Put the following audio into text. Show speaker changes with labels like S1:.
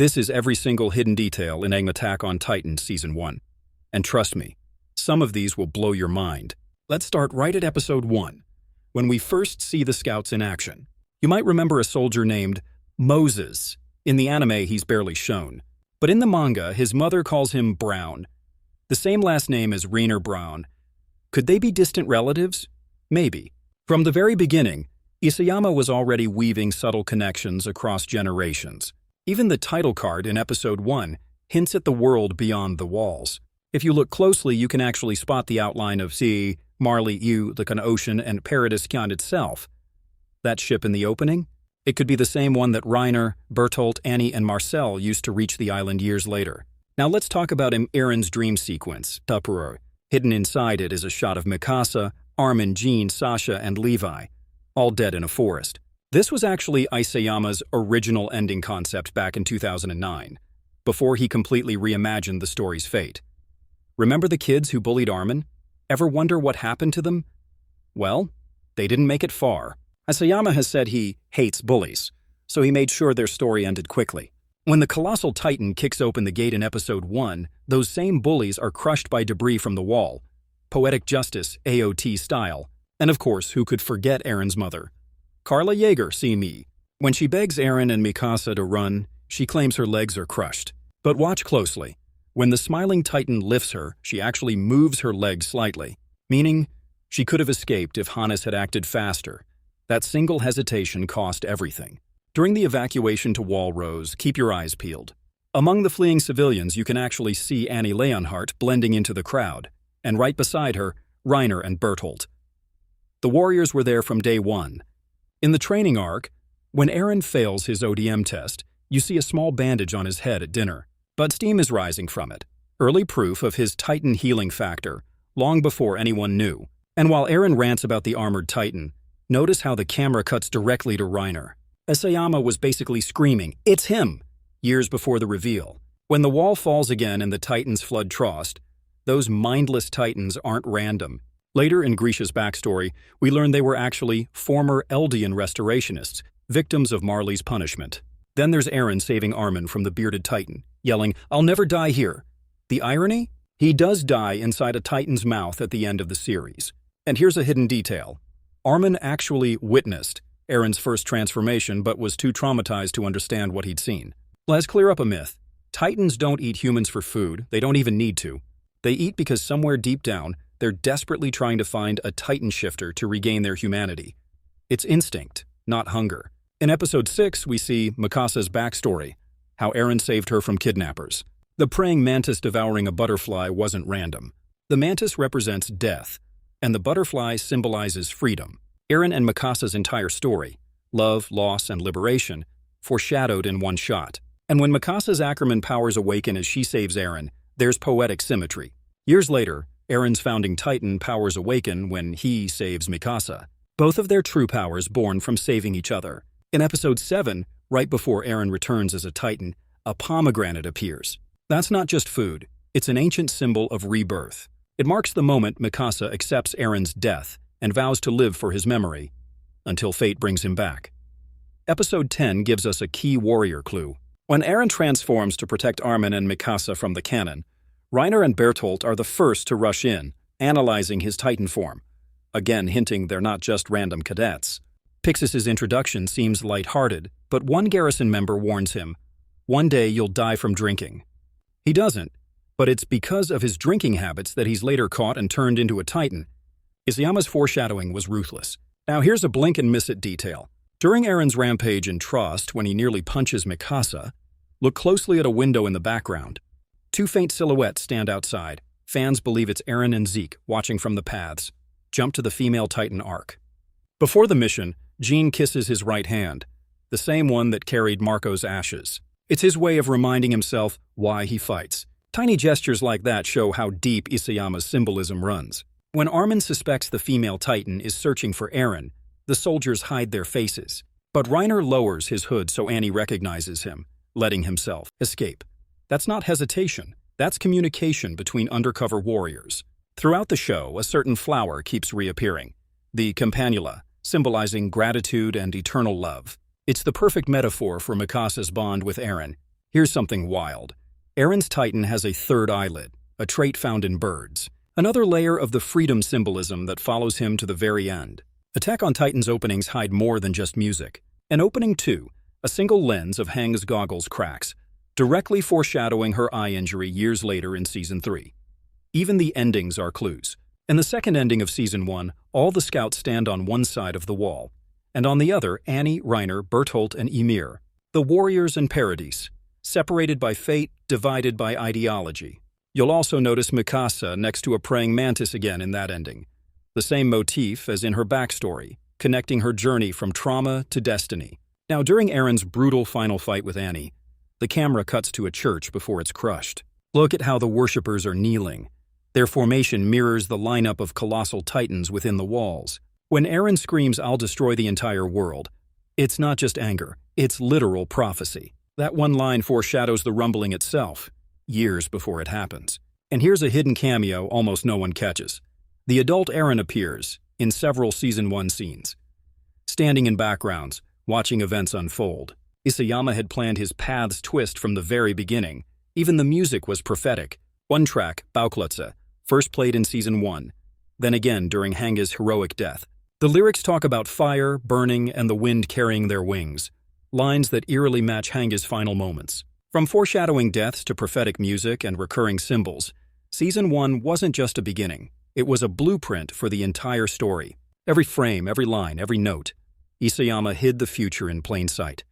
S1: This is every single hidden detail in Attack on Titan Season 1. And trust me, some of these will blow your mind. Let's start right at Episode 1, when we first see the scouts in action. You might remember a soldier named Moses. In the anime, he's barely shown. But in the manga, his mother calls him Brown. The same last name as Rainer Brown. Could they be distant relatives? Maybe. From the very beginning, Isayama was already weaving subtle connections across generations. Even the title card in Episode 1 hints at the world beyond the walls. If you look closely, you can actually spot the outline of sea, Marley U, the Ocean, and Paradis Kyan itself. That ship in the opening? It could be the same one that Reiner, Bertolt, Annie, and Marcel used to reach the island years later. Now let's talk about Eren's dream sequence, Tupperware. Hidden inside it is a shot of Mikasa, Armin, Jean, Sasha, and Levi, all dead in a forest. This was actually Isayama's original ending concept back in 2009, before he completely reimagined the story's fate. Remember the kids who bullied Armin? Ever wonder what happened to them? Well, they didn't make it far. Isayama has said he hates bullies, so he made sure their story ended quickly. When the Colossal Titan kicks open the gate in Episode 1, those same bullies are crushed by debris from the wall. Poetic justice, AOT style. And of course, who could forget Eren's mother? Carla Yeager, see me. When she begs Eren and Mikasa to run, she claims her legs are crushed. But watch closely. When the smiling Titan lifts her, she actually moves her legs slightly, meaning she could have escaped if Hannes had acted faster. That single hesitation cost everything. During the evacuation to Walrose, keep your eyes peeled. Among the fleeing civilians, you can actually see Annie Leonhardt blending into the crowd, and right beside her, Reiner and Bertolt. The warriors were there from day one. In the training arc, when Eren fails his ODM test, you see a small bandage on his head at dinner, but steam is rising from it. Early proof of his Titan healing factor, long before anyone knew. And while Eren rants about the armored Titan, notice how the camera cuts directly to Reiner. Isayama was basically screaming, "It's him!" years before the reveal. When the wall falls again and the Titans flood Trost, those mindless Titans aren't random. Later in Grisha's backstory, we learn they were actually former Eldian restorationists, victims of Marley's punishment. Then there's Eren saving Armin from the bearded Titan, yelling, "I'll never die here." The irony? He does die inside a Titan's mouth at the end of the series. And here's a hidden detail. Armin actually witnessed Eren's first transformation but was too traumatized to understand what he'd seen. Let's clear up a myth. Titans don't eat humans for food, they don't even need to. They eat because somewhere deep down, they're desperately trying to find a Titan shifter to regain their humanity. It's instinct, not hunger. In Episode 6, we see Mikasa's backstory, how Eren saved her from kidnappers. The praying mantis devouring a butterfly wasn't random. The mantis represents death, and the butterfly symbolizes freedom. Eren and Mikasa's entire story, love, loss, and liberation, foreshadowed in one shot. And when Mikasa's Ackerman powers awaken as she saves Eren, there's poetic symmetry. Years later, Eren's founding Titan powers awaken when he saves Mikasa. Both of their true powers born from saving each other. In Episode 7, right before Eren returns as a Titan, a pomegranate appears. That's not just food, it's an ancient symbol of rebirth. It marks the moment Mikasa accepts Eren's death and vows to live for his memory, until fate brings him back. Episode 10 gives us a key warrior clue. When Eren transforms to protect Armin and Mikasa from the cannon, Reiner and Bertolt are the first to rush in, analyzing his Titan form, again hinting they're not just random cadets. Pixis's introduction seems lighthearted, but one garrison member warns him, "One day you'll die from drinking." He doesn't, but it's because of his drinking habits that he's later caught and turned into a Titan. Isayama's foreshadowing was ruthless. Now here's a blink-and-miss-it detail. During Eren's rampage in Trost, when he nearly punches Mikasa, look closely at a window in the background. Two faint silhouettes stand outside. Fans believe it's Eren and Zeke watching from the paths. Jump to the female Titan arc. Before the mission, Jean kisses his right hand, the same one that carried Marco's ashes. It's his way of reminding himself why he fights. Tiny gestures like that show how deep Isayama's symbolism runs. When Armin suspects the female Titan is searching for Eren, the soldiers hide their faces. But Reiner lowers his hood so Annie recognizes him, letting himself escape. That's not hesitation, that's communication between undercover warriors. Throughout the show, a certain flower keeps reappearing, the campanula, symbolizing gratitude and eternal love. It's the perfect metaphor for Mikasa's bond with Eren. Here's something wild. Aaron's Titan has a third eyelid, a trait found in birds. Another layer of the freedom symbolism that follows him to the very end. Attack on Titan's openings hide more than just music. An opening 2, a single lens of Hang's goggles cracks, directly foreshadowing her eye injury years later in Season 3. Even the endings are clues. In the second ending of Season 1, all the scouts stand on one side of the wall, and on the other, Annie, Reiner, Bertholdt, and Ymir, the warriors and Paradis, separated by fate, divided by ideology. You'll also notice Mikasa next to a praying mantis again in that ending. The same motif as in her backstory, connecting her journey from trauma to destiny. Now, during Aaron's brutal final fight with Annie, the camera cuts to a church before it's crushed. Look at how the worshippers are kneeling. Their formation mirrors the lineup of colossal titans within the walls. When Aaron screams, "I'll destroy the entire world," it's not just anger, it's literal prophecy. That one line foreshadows the rumbling itself, years before it happens. And here's a hidden cameo almost no one catches. The adult Aaron appears in several Season 1 scenes, standing in backgrounds, watching events unfold. Isayama had planned his paths twist from the very beginning. Even the music was prophetic. One track, Bauklötze, first played in Season 1, then again during Hanga's heroic death. The lyrics talk about fire, burning, and the wind carrying their wings, lines that eerily match Hanga's final moments. From foreshadowing deaths to prophetic music and recurring symbols, Season 1 wasn't just a beginning. It was a blueprint for the entire story. Every frame, every line, every note. Isayama hid the future in plain sight.